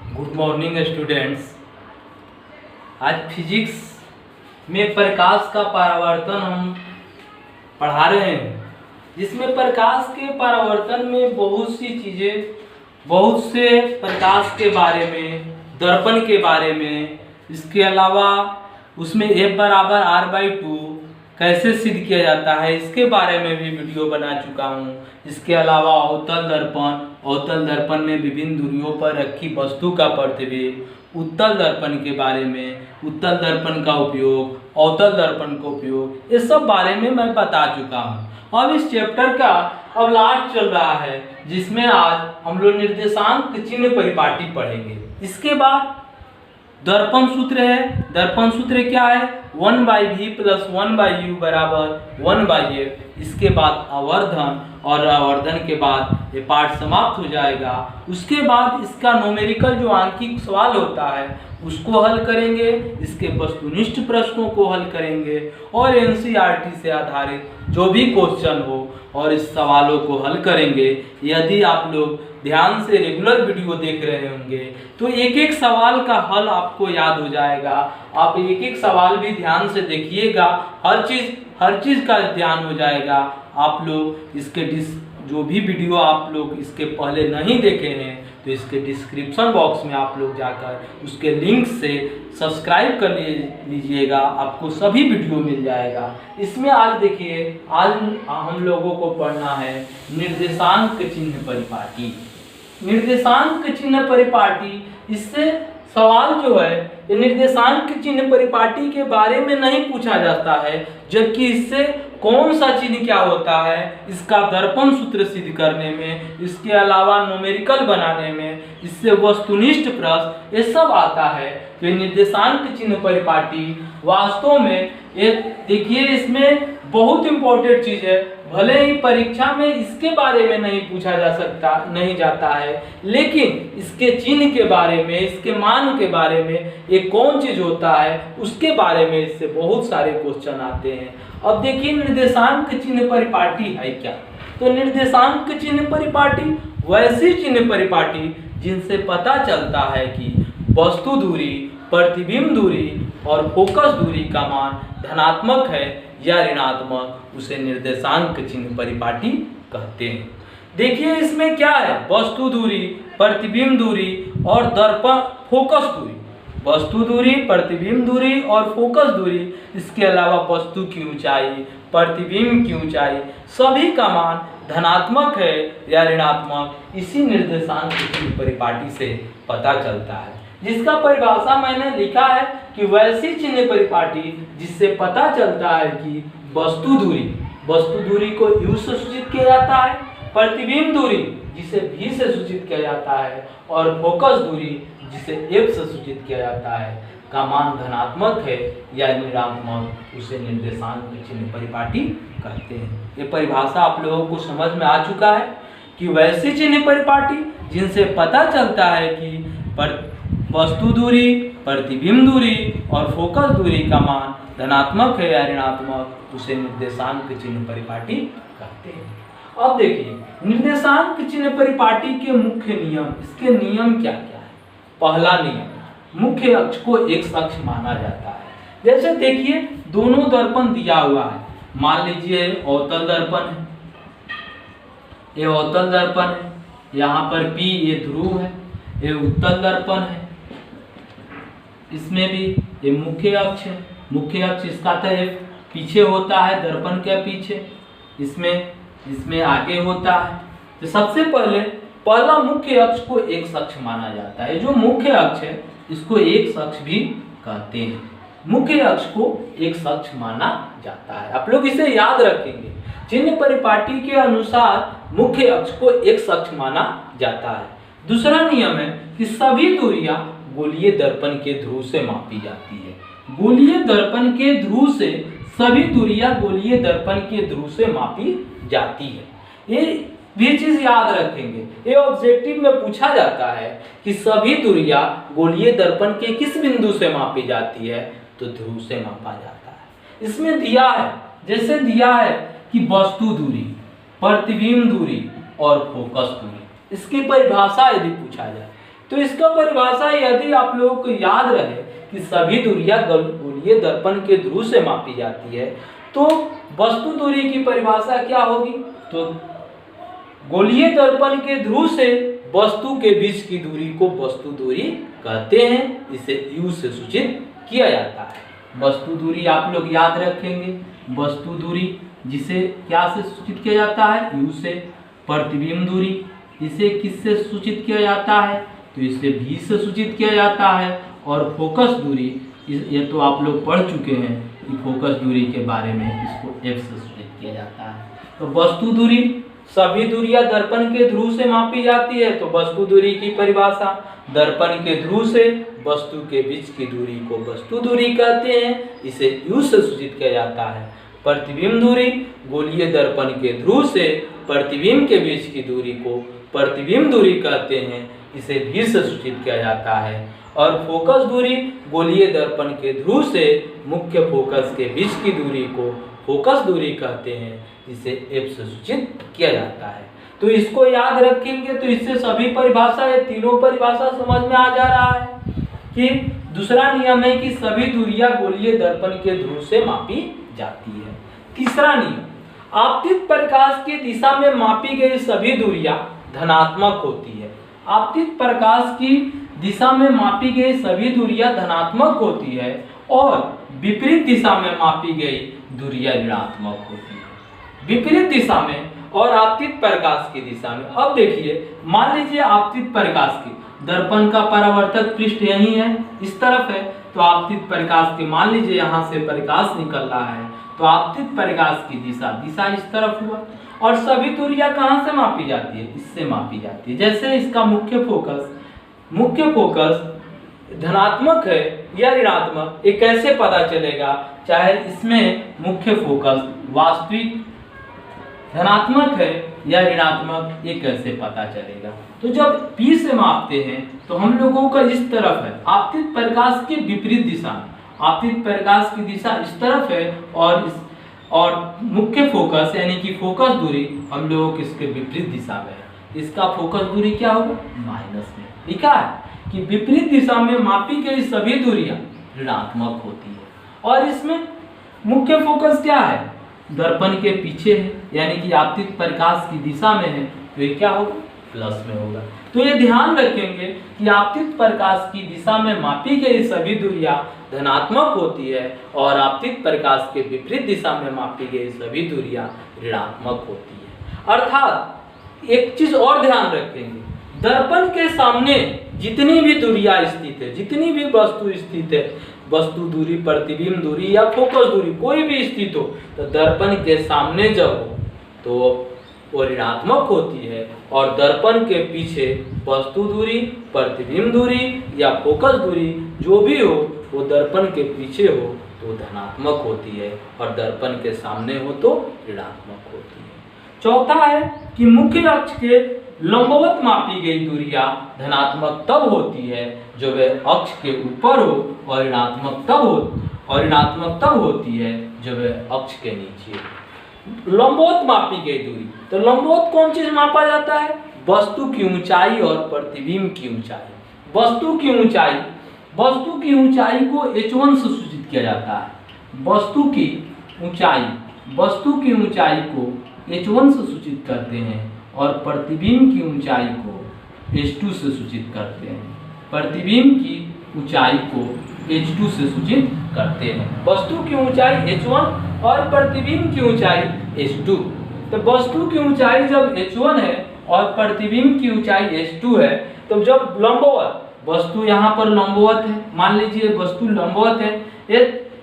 Good morning students. आज physics में प्रकाश का परावर्तन हम पढ़ा रहे हैं, जिसमें प्रकाश के परावर्तन में बहुत सी चीज़ें, बहुत से प्रकाश के बारे में, दर्पण के बारे में, इसके अलावा उसमें F=R/2 कैसे सिद्ध किया जाता है इसके बारे में भी वीडियो बना चुका हूँ। इसके अलावा अवतल दर्पण में विभिन्न दूरियों पर रखी वस्तु का प्रतिबिंब, उत्तल दर्पण के बारे में, उत्तल दर्पण का उपयोग, अवतल दर्पण का उपयोग, ये सब बारे में मैं बता चुका हूँ। अब इस चैप्टर का अब लास्ट चल रहा है, जिसमें आज हम लोग निर्देशांक चिन्ह परिपाटी पढ़ेंगे। इसके बाद दर्पण सूत्र है। दर्पण सूत्र क्या है? 1/v + 1/u = 1/f। इसके बाद आवर्धन, और आवर्धन के बाद ये पाठ समाप्त हो जाएगा। उसके बाद इसका न्यूमेरिकल जो आंकिक सवाल होता है उसको हल करेंगे, इसके वस्तुनिष्ठ प्रश्नों को हल करेंगे और एनसीईआरटी से आधारित जो भी क्वेश्चन हो और इस सवालों को हल करेंगे। यदि आप लोग ध्यान से रेगुलर वीडियो देख रहे होंगे तो एक एक सवाल का हल आपको याद हो जाएगा। आप एक एक सवाल भी ध्यान से देखिएगा, हर चीज़ का ध्यान हो जाएगा। आप लोग इसके जो भी वीडियो आप लोग इसके पहले नहीं देखे हैं तो इसके डिस्क्रिप्शन बॉक्स में आप लोग जाकर उसके लिंक से सब्सक्राइब कर लीजिएगा, आपको सभी वीडियो मिल जाएगा। इसमें आज देखिए, आज हम लोगों को पढ़ना है निर्देशांक चिन्ह परिपाटी। निर्देशांक चिन्ह परिपाटी, इससे सवाल जो है ये निर्देशांक चिन्ह परिपाटी के बारे में नहीं पूछा जाता है, जबकि इससे कौन सा चिन्ह क्या होता है, इसका दर्पण सूत्र सिद्ध करने में, इसके अलावा न्यूमेरिकल बनाने में, इससे वस्तुनिष्ठ प्रश्न, ये सब आता है। तो निर्देशांक चिन्ह परिपाटी वास्तव में ये देखिए, इसमें बहुत इंपॉर्टेंट चीज़ है। भले ही परीक्षा में इसके बारे में नहीं पूछा नहीं जाता है, लेकिन इसके चिन्ह के बारे में, इसके मान के बारे में, ये कौन चीज होता है उसके बारे में इससे बहुत सारे क्वेश्चन आते हैं। अब देखिए, निर्देशांक चिन्ह परिपाटी है क्या? तो निर्देशांक चिन्ह परिपाटी वैसी चिन्ह परिपाटी जिनसे पता चलता है कि वस्तु दूरी, प्रतिबिंब दूरी और फोकस दूरी का मान धनात्मक है या ऋणात्मक, उसे निर्देशांक चिन्ह परिपाटी कहते हैं। देखिए इसमें क्या है, वस्तु दूरी, प्रतिबिंब दूरी और दर्पण फोकस दूरी। वस्तु दूरी, प्रतिबिंब दूरी और फोकस दूरी, इसके अलावा वस्तु की ऊंचाई, प्रतिबिंब की ऊंचाई, सभी का मान धनात्मक है या ऋणात्मक, इसी निर्देशांक चिन्ह परिपाटी से पता चलता है। जिसका परिभाषा मैंने लिखा है कि वैसी चिन्ह परिपाटी जिससे पता चलता है कि वस्तु दूरी को U से सूचित किया जाता है, प्रतिबिंब दूरी जिसे V से सूचित किया जाता है और फोकस दूरी जिसे F से सूचित किया जाता है का मान धनात्मक है या ऋणात्मक, उसे निर्देशांक चिन्ह परिपाटी कहते हैं। ये परिभाषा आप लोगों को समझ में आ चुका है कि वैसी चिन्ह परिपाटी जिनसे पता चलता है कि वस्तु दूरी, प्रतिबिंब दूरी और फोकस दूरी का मान धनात्मक है या ऋणात्मक, उसे निर्देशांक चिन्ह परिपाटी कहते हैं। अब देखिए, निर्देशांक चिन्ह परिपाटी के मुख्य नियम, इसके नियम क्या क्या है? पहला नियम, मुख्य अक्ष को एक अक्ष माना जाता है। जैसे देखिए, दोनों दर्पण दिया हुआ है, मान लीजिए अवतल दर्पण है, ये अवतल दर्पण है, यहाँ पर P ये ध्रुव है, ये उत्तल दर्पण है, इसमें भी ये मुख्य अक्ष है। मुख्य अक्ष इसका तो पीछे होता है, दर्पण के पीछे, इसमें आगे होता है। तो सबसे पहला मुख्य अक्ष को एक अक्ष माना जाता है। जो मुख्य अक्ष है इसको एक अक्ष भी कहते हैं। मुख्य अक्ष को एक अक्ष माना जाता है, आप लोग इसे याद रखेंगे। चिन्ह परिपाटी के अनुसार मुख्य अक्ष को एक अक्ष माना जाता है। दूसरा नियम है कि सभी दूरियां गोलीय दर्पण के ध्रुव से मापी जाती है। गोलीय दर्पण के ध्रुव से सभी दूरियां गोलीय दर्पण के ध्रुव से मापी जाती है। ये भी चीज याद रखेंगे, ये ऑब्जेक्टिव में पूछा जाता है कि सभी दूरियां गोलीय दर्पण के किस बिंदु से मापी जाती है, तो ध्रुव से मापा जाता है। इसमें दिया है, जैसे दिया है कि वस्तु दूरी, प्रतिबिंब दूरी और फोकस दूरी, इसकी परिभाषा यदि पूछा जाए तो इसका परिभाषा यदि आप लोगों को याद रहे कि सभी दूरियां गोलीय दर्पण के ध्रुव से मापी जाती है, तो वस्तु दूरी की परिभाषा क्या होगी? तो गोलीय दर्पण के ध्रुव से वस्तु के बीच की दूरी को वस्तु दूरी कहते हैं। इसे U से सूचित किया जाता है। वस्तु दूरी आप लोग याद रखेंगे, वस्तु दूरी जिसे क्या से सूचित किया जाता है? U से। प्रतिबिंब दूरी इसे किससे सूचित किया जाता है? तो इसे V से सूचित किया जाता है। और फोकस दूरी ये तो आप लोग पढ़ चुके हैं कि फोकस दूरी के बारे में, इसको F से सूचित किया जाता है। तो वस्तु दूरी, सभी दूरियां दर्पण के ध्रुव से मापी जाती है, तो वस्तु दूरी की परिभाषा दर्पण के ध्रुव से वस्तु के बीच की दूरी को वस्तु दूरी कहते हैं। इसे U से सूचित किया जाता है। प्रतिबिंब दूरी, गोलीय दर्पण के ध्रुव से प्रतिबिंब के बीच की दूरी को प्रतिबिंब दूरी कहते हैं। इसे V से सूचित किया जाता है। और फोकस दूरी, गोलीय दर्पण के ध्रुव से मुख्य फोकस के बीच की दूरी को फोकस दूरी कहते हैं। इसे F से सूचित किया जाता है। तो इसको याद रखेंगे तो इससे सभी परिभाषा, ये तीनों परिभाषा समझ में आ जा रहा है कि दूसरा नियम है कि सभी दूरियां गोलीय दर्पण के ध्रुव से मापी जाती है। तीसरा नियम, आपतित प्रकाश की दिशा में मापी गई सभी दूरियां धनात्मक होती है। आपतित प्रकाश की दिशा में मापी गई सभी दूरियां धनात्मक होती है और विपरीत दिशा में मापी गई दूरियां ऋणात्मक होती है। विपरीत दिशा में और आपतित प्रकाश की दिशा में। अब देखिए, मान लीजिए आपतित प्रकाश की दर्पण का परावर्तक पृष्ठ यही है, इस तरफ है, तो आपतित प्रकाश की मान लीजिए यहाँ से प्रकाश निकल रहा है, तो आपतित प्रकाश की दिशा इस तरफ हुआ। और सभी दूरियां कहाँ से मापी जाती है? इससे मापी जाती है। जैसे इसका मुख्य फोकस धनात्मक है या ऋणात्मक, ये कैसे पता चलेगा? चाहे इसमें मुख्य फोकस वास्तविक धनात्मक है या ऋणात्मक, ये कैसे पता चलेगा? तो जब P से मापते हैं तो हम लोगों का इस तरफ है, आपतित प्रकाश की विपरीत दिशा में, आपतित प्रकाश की दिशा इस तरफ है और मुख्य फोकस यानी कि फोकस दूरी हम लोगों की इसके विपरीत दिशा में है। इसका फोकस दूरी क्या होगा? माइनस में लिखा है कि विपरीत दिशा में मापी गई सभी दूरियां ऋणात्मक होती है। और इसमें मुख्य फोकस क्या है? दर्पण के पीछे है, यानी कि आपतित प्रकाश की दिशा में है, तो ये क्या होगा? प्लस में होगा। तो ये ध्यान रखेंगे कि आपतित प्रकाश की दिशा में मापी गई सभी दूरियां धनात्मक होती है और आपतित प्रकाश के विपरीत दिशा में मापी गई सभी दूरियां ऋणात्मक होती है। अर्थात एक चीज और ध्यान रखेंगे, दर्पण के सामने जितनी भी दूरियां स्थित है, जितनी भी वस्तु स्थित है, वस्तु दूरी, प्रतिबिंब दूरी या फोकस दूरी कोई भी स्थित हो, तो दर्पण के सामने जब हो तो वो ऋणात्मक होती है और दर्पण के पीछे वस्तु दूरी, प्रतिबिंब दूरी या फोकस दूरी जो भी हो वो दर्पण के पीछे हो तो धनात्मक होती है और दर्पण के सामने हो तो ऋणात्मक होती है। चौथा है कि मुख्य अक्ष के लंबवत मापी गई दूरियां धनात्मक तब होती है जब वह अक्ष के ऊपर हो और ऋणात्मक तब होती है जब वह अक्ष के नीचे हो। लंबवत मापी गई दूरी, तो लंबवत कौन चीज मापा जाता है? वस्तु की ऊंचाई और प्रतिबिंब की ऊंचाई। वस्तु की ऊंचाई को h1 से सूचित किया जाता है। वस्तु की ऊंचाई को h1 से सूचित करते हैं और प्रतिबिंब की ऊंचाई को h2 से सूचित करते हैं। प्रतिबिंब की ऊंचाई को h2 से सूचित करते हैं। वस्तु की ऊंचाई h1 और प्रतिबिंब की ऊंचाई h2। तो वस्तु की ऊंचाई जब h1 है और प्रतिबिंब की ऊंचाई h2 है, तो जब लंबवत वस्तु यहाँ पर लंबवत है, मान लीजिए वस्तु लंबवत है,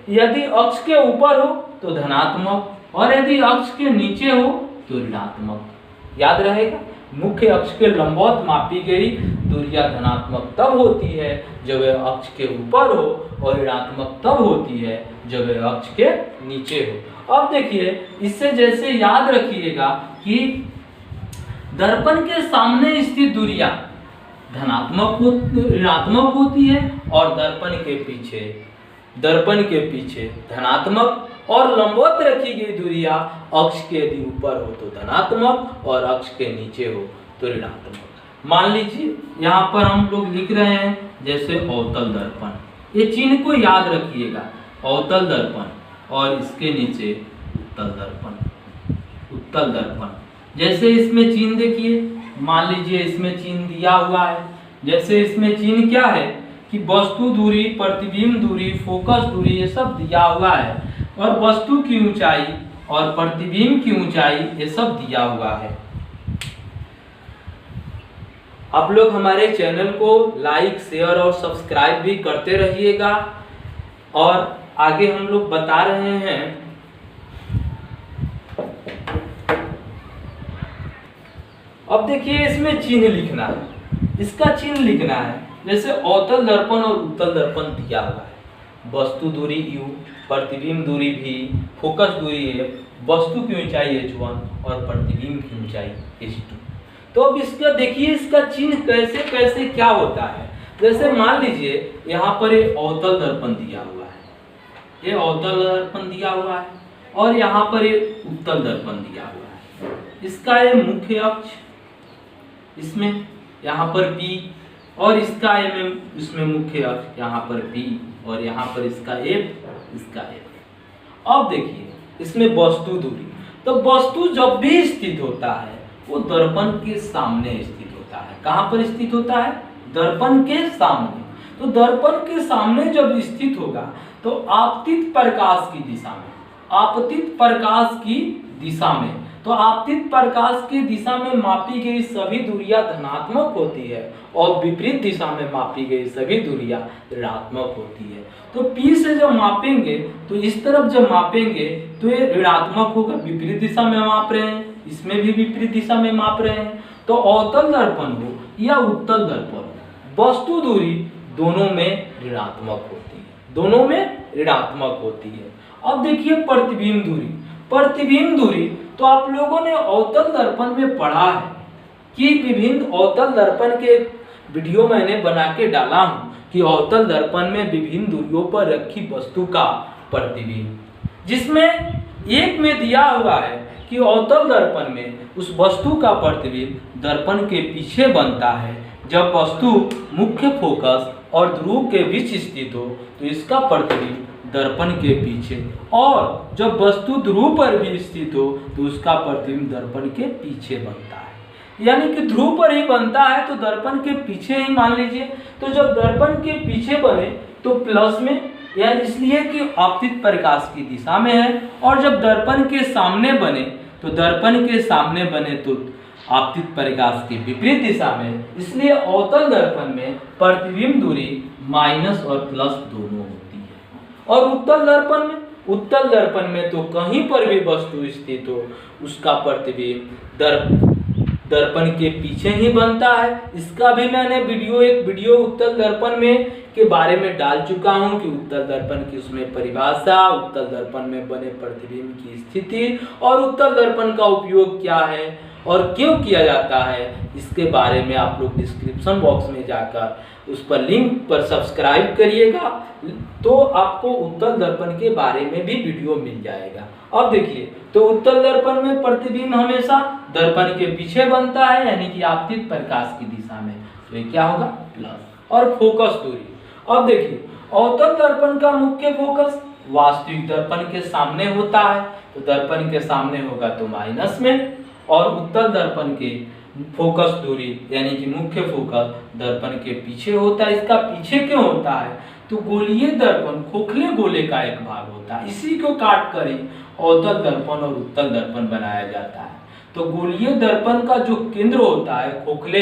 यदि अक्ष के ऊपर हो तो धनात्मक और यदि अक्ष के नीचे हो तो ऋणात्मक। याद रहेगा, मुख्य अक्ष के लंबवत मापी गई दूरियां धनात्मक तब होती है जब वह अक्ष के ऊपर हो और ऋणात्मक तब होती है जब वह अक्ष के नीचे हो। अब देखिए, इससे जैसे याद रखिएगा कि दर्पण के सामने स्थित दूरियां ऋणात्मक होती है और दर्पण के पीछे धनात्मक, और लंबवत रखी गई दूरियां अक्ष के यदि ऊपर हो तो धनात्मक और अक्ष के नीचे हो तो ऋणात्मक। मान लीजिए यहाँ पर हम लोग लिख रहे हैं जैसे अवतल दर्पण, ये चिन्ह को याद रखिएगा, अवतल दर्पण और इसके नीचे उत्तल दर्पण, उत्तल दर्पण। जैसे इसमें चिन्ह देखिए, मान लीजिए इसमें चिन्ह दिया हुआ है, जैसे इसमें चिन्ह क्या है कि वस्तु दूरी, प्रतिबिंब दूरी, फोकस दूरी, ये सब दिया हुआ है, और वस्तु की ऊंचाई और प्रतिबिंब की ऊंचाई ये सब दिया हुआ है। आप लोग हमारे चैनल को लाइक, शेयर और सब्सक्राइब भी करते रहिएगा। और आगे हम लोग बता रहे हैं अब देखिए इसमें चिन्ह लिखना है, इसका चिन्ह लिखना है। जैसे अवतल दर्पण और उत्तल दर्पण दिया हुआ है, वस्तु दूरी u, प्रतिबिंब दूरी v, फोकस दूरी f, वस्तु की ऊंचाई h1 और प्रतिबिंब की ऊंचाई h2। तो अब इसका देखिए इसका चिन्ह कैसे कैसे क्या होता है। जैसे मान लीजिए यहाँ पर ये अवतल दर्पण दिया हुआ है, ये अवतल दर्पण दिया हुआ है, और यहाँ पर ये उत्तल दर्पण दिया हुआ है। इसका ये मुख्य अक्ष, इसमें यहाँ पर P, और इसका इसमें मुख्य अक्ष यहाँ पर P, और यहाँ पर इसका F, इसका F। अब देखिए इसमें वस्तु दूरी, तो वस्तु जब भी स्थित होता है वो दर्पण के सामने स्थित होता है। कहाँ पर स्थित होता है? दर्पण के सामने। तो दर्पण के सामने जब स्थित होगा तो आपतित प्रकाश की दिशा में, आपतित प्रकाश की दिशा में, तो आपतित प्रकाश की दिशा में मापी गई सभी दूरियां धनात्मक होती है, और विपरीत दिशा में मापी गई सभी दूरियां ऋणात्मक होती है। तो P से जब मापेंगे तो इस तरफ जब मापेंगे तो ये ऋणात्मक होगा, विपरीत दिशा में माप रहे हैं, इसमें भी विपरीत दिशा में माप रहे हैं। तो अवतल दर्पण हो या उत्तल दर्पण हो, वस्तु दूरी दोनों में ऋणात्मक होती है, दोनों में ऋणात्मक होती है। अब देखिए प्रतिबिंब दूरी, प्रतिबिंब दूरी तो आप लोगों ने अवतल दर्पण में पढ़ा है कि विभिन्न अवतल दर्पण के वीडियो मैंने बना के डाला हूं कि अवतल दर्पण में विभिन्न दूरियों पर रखी वस्तु का प्रतिबिंब, जिसमें एक में दिया हुआ है कि अवतल दर्पण में उस वस्तु का प्रतिबिंब दर्पण के पीछे बनता है। जब वस्तु मुख्य फोकस और ध्रुव के बीच स्थित हो तो इसका प्रतिबिंब दर्पण के पीछे, और जब वस्तु ध्रुव पर भी स्थित हो तो उसका प्रतिबिंब दर्पण के पीछे बनता है। यानी कि ध्रुव पर ही बनता है तो दर्पण के पीछे ही मान लीजिए। तो जब दर्पण के पीछे बने तो प्लस में, या इसलिए कि आपतित प्रकाश की दिशा में है, और जब दर्पण के सामने बने तो दर्पण के सामने बने तो आपतित प्रकाश की विपरीत दिशा में, इसलिए अवतल दर्पण में प्रतिबिंब दूरी माइनस और प्लस दोनों होती है। और उत्तल दर्पण में, उत्तल दर्पण में तो कहीं पर भी वस्तु स्थित हो उसका प्रतिबिंब दर्पण के पीछे ही बनता है। इसका भी मैंने एक वीडियो उत्तल दर्पण में के बारे में डाल चुका हूं कि उत्तल दर्पण की उसमें परिभाषा, उत्तल दर्पण में बने प्रतिबिंब की स्थिति और उत्तल दर्पण का उपयोग क्या है और क्यों किया जाता है, इसके बारे में आप लोग डिस्क्रिप्शन बॉक्स में जाकर उस पर लिंक पर सब्सक्राइब करिएगा तो आपको उत्तल दर्पण के बारे में भी वीडियो मिल जाएगा। अब देखिए तो उत्तल दर्पण में प्रतिबिंब हमेशा दर्पण के पीछे बनता है, यानी कि आपतित प्रकाश की दिशा में, तो ये क्या होगा प्लस। और फोकस दूरी, अब देखिए अवतल दर्पण का मुख्य फोकस वास्तविक दर्पण के सामने होता है, तो दर्पण के सामने होगा तो माइनस में, और उत्तल दर्पण के फोकस दूरी यानी कि मुख्य फोकस दर्पण के पीछे होता है। इसका पीछे क्यों होता है? तो गोलीय दर्पण खोखले गोले का एक भाग होता है, इसी को काट कर ही अवतल दर्पण और उत्तल दर्पण बनाया जाता है। तो गोलीय दर्पण का जो केंद्र होता है, खोखले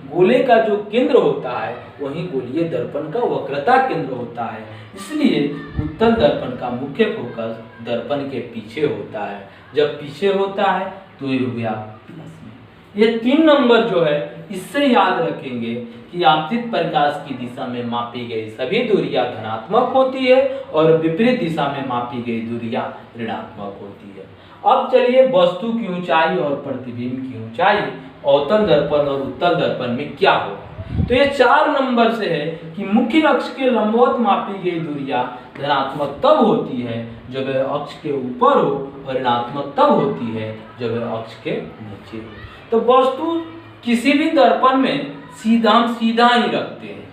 गोले का जो केंद्र होता है, वही गोलीय दर्पण का वक्रता केंद्र होता है। इसलिए उत्तल दर्पण का मुख्य फोकस दर्पण के पीछे होता है। जब पीछे होता है तो ये हो गया प्लस में। ये 3 नंबर जो है इससे याद रखेंगे कि आपतित प्रकाश की दिशा में मापी गई सभी दूरियां धनात्मक होती है और विपरीत दिशा में मापी गई दूरियां ऋणात्मक होती है। अब चलिए वस्तु की ऊंचाई और प्रतिबिंब की ऊंचाई अवतल दर्पण और उत्तल दर्पण में क्या होगा। तो ये 4 नंबर से है कि मुख्य अक्ष के लंबवत मापी गई दूरियां धनात्मक तब होती है जब वह अक्ष के ऊपर हो और ऋणात्मक तब होती है जब वह अक्ष के नीचे हो। तो वस्तु किसी भी दर्पण में हम सीधा ही रखते हैं,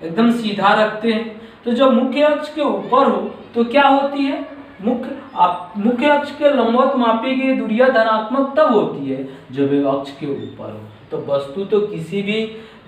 एकदम सीधा रखते हैं। तो जब मुख्य अक्ष के ऊपर हो तो क्या होती है, मुख्य अक्ष के लंबवत मापी गई दूरियां धनात्मक तब होती है जब ये अक्ष के ऊपर हो। तो वस्तु तो किसी भी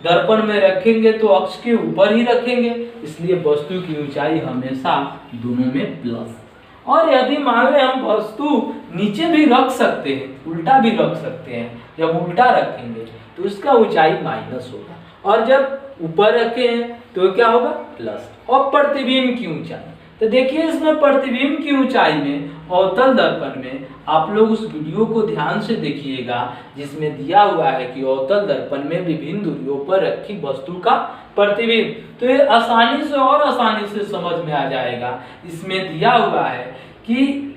दर्पण में रखेंगे तो अक्ष के ऊपर ही रखेंगे, इसलिए वस्तु की ऊंचाई हमेशा दोनों में प्लस। और यदि मान लें हम वस्तु नीचे भी रख सकते हैं, उल्टा भी रख सकते हैं, जब उल्टा रखेंगे तो उसका ऊंचाई माइनस होगा, और जब ऊपर रखे हैं तो क्या होगा, प्लस। और प्रतिबिंब की ऊंचाई, तो देखिए इसमें प्रतिबिंब की ऊंचाई में अवतल दर्पण में आप लोग उस वीडियो को ध्यान से देखिएगा जिसमें दिया हुआ है कि अवतल दर्पण में विभिन्न दूरियों पर रखी वस्तु का प्रतिबिंब। तो ये आसानी से और आसानी से समझ में आ जाएगा। इसमें दिया हुआ है कि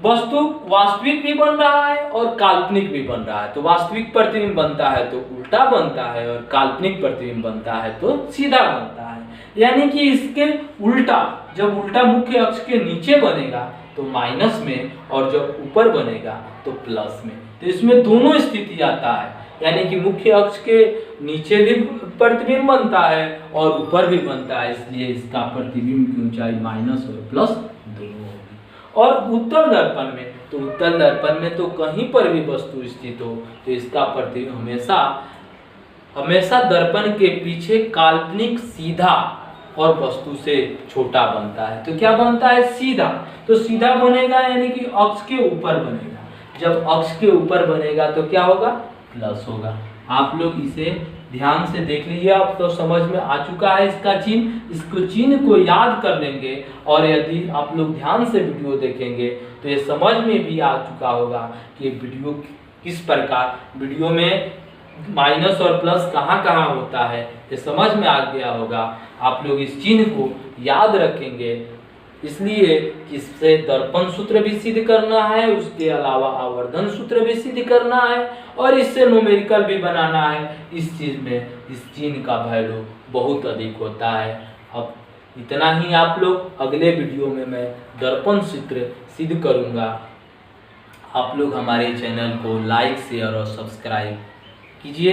वस्तु वास्तविक भी बन रहा है और काल्पनिक भी बन रहा है। तो वास्तविक प्रतिबिंब बनता है तो उल्टा बनता है, और काल्पनिक प्रतिबिंब बनता है तो सीधा बनता है। यानी कि इसके उल्टा, जब उल्टा मुख्य अक्ष के नीचे बनेगा तो माइनस में, और जब ऊपर बनेगा तो प्लस में। तो इसमें दोनों स्थिति आता है, यानी कि मुख्य अक्ष के नीचे भी प्रतिबिंब बनता है और ऊपर भी बनता है, इसलिए इसका प्रतिबिंब की ऊंचाई माइनस और प्लस दोनों होगी। और उत्तल दर्पण में, तो उत्तल दर्पण में तो कहीं पर भी वस्तु स्थित हो तो इसका प्रतिबिंब हमेशा दर्पण के पीछे काल्पनिक सीधा और वस्तु से छोटा बनता है। तो क्या बनता है, सीधा। तो सीधा बनेगा यानी कि अक्ष के ऊपर बनेगा, जब अक्ष के ऊपर बनेगा तो क्या होगा, प्लस होगा। आप लोग इसे ध्यान से देख लीजिए, आप तो समझ में आ चुका है इसका चिन्ह। इसको चिन्ह को याद कर लेंगे, और यदि आप लोग ध्यान से वीडियो देखेंगे तो ये समझ में भी आ चुका होगा कि वीडियो किस प्रकार, वीडियो में माइनस और प्लस कहाँ कहाँ होता है ये समझ में आ गया होगा। आप लोग इस चिन्ह को याद रखेंगे, इसलिए इससे दर्पण सूत्र भी सिद्ध करना है, उसके अलावा आवर्धन सूत्र भी सिद्ध करना है, और इससे न्यूमेरिकल भी बनाना है। इस चीज में इस चिन्ह का वैल्यू बहुत अधिक होता है। अब इतना ही आप लोग, अगले वीडियो में मैं दर्पण सूत्र सिद्ध करूंगा। आप लोग हमारे चैनल को लाइक, शेयर और सब्सक्राइब कीजिए।